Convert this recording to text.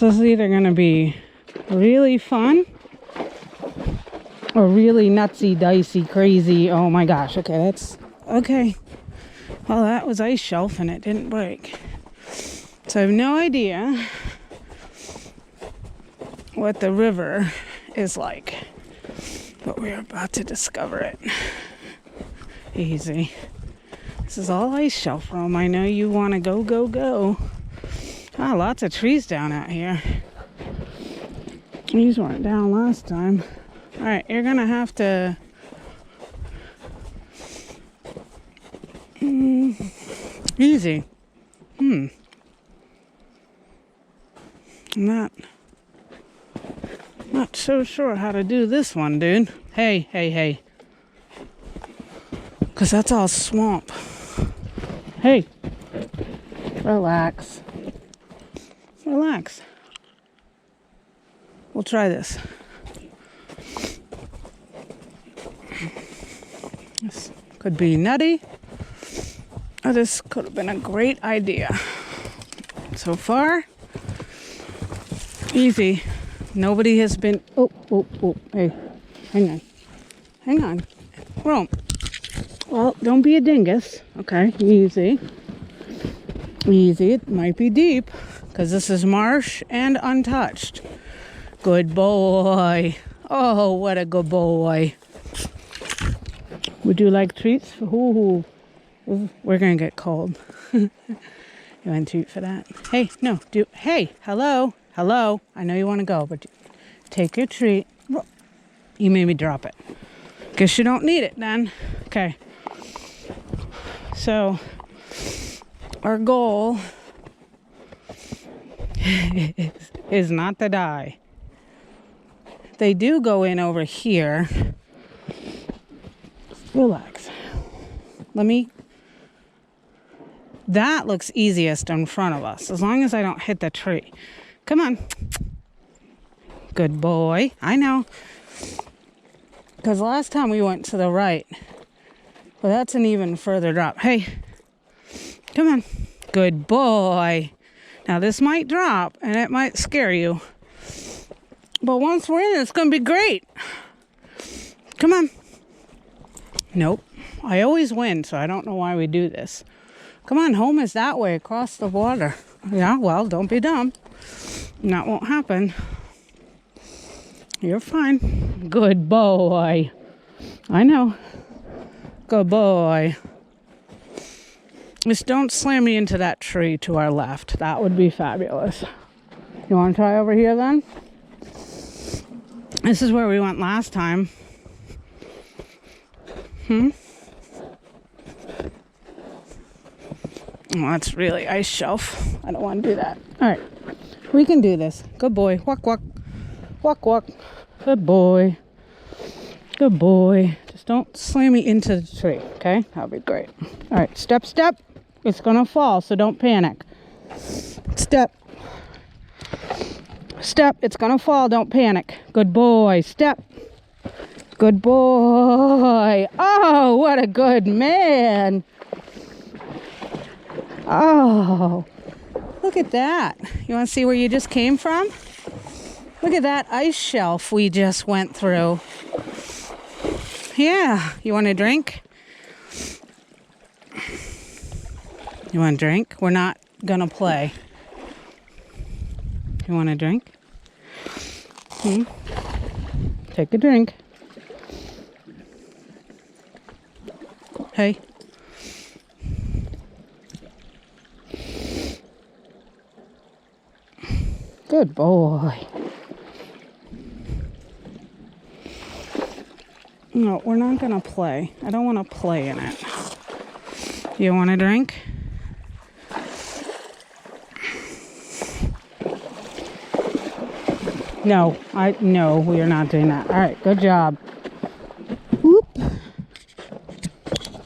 This is either going to be really fun or really nutsy, dicey, crazy. Oh my gosh. Okay, that's okay. Well, that was ice shelf and it didn't break. So I have no idea what the river is like, but we're about to discover it. Easy. This is all ice shelf room. I know you want to go, go, go. Ah, lots of trees down out here. These weren't down last time. All right, you're gonna have to easy. I'm not so sure how to do this one, dude. Hey, hey, hey. Because that's all swamp. Hey. Relax. Relax. We'll try this. This could be nutty. Or this could have been a great idea. So far, easy. Nobody has been... Oh, hey, hang on. Well, don't be a dingus. Okay, easy. It might be deep, because this is marsh and untouched. Good boy. Oh, what a good boy. Would you like treats? Ooh, we're going to get cold. You want a treat for that? Hey, no, hey, hello. I know you want to go, but take your treat. You made me drop it. Guess you don't need it then. Okay. So, our goal is not to die. They do go in over here. Relax. That looks easiest in front of us, as long as I don't hit the tree. Come on. Good boy. I know. Because last time we went to the right. Well, that's an even further drop. Hey. Come on. Good boy. Now, this might drop, and it might scare you. But once we're in, it's going to be great. Come on. Nope. I always win, so I don't know why we do this. Come on, home is that way, across the water. Yeah, well, don't be dumb. That won't happen. You're fine. Good boy. I know. Good boy. Just don't slam me into that tree to our left. That would be fabulous. You want to try over here then? This is where we went last time. Oh, that's really ice shelf. I don't want to do that. All right. We can do this. Good boy. Walk, walk. Walk, walk. Good boy. Good boy. Just don't slam me into the tree, okay? That would be great. All right. Step, step. It's going to fall, so don't panic. Step. Step. It's going to fall. Don't panic. Good boy. Step. Good boy. Oh, what a good man. Oh, look at that. You want to see where you just came from? Look at that ice shelf we just went through. Yeah. You want a drink? You want a drink? We're not going to play. You want a drink? Take a drink. Hey. Good boy. No, we're not going to play. I don't want to play in it. You want a drink? No, we are not doing that. All right, good job.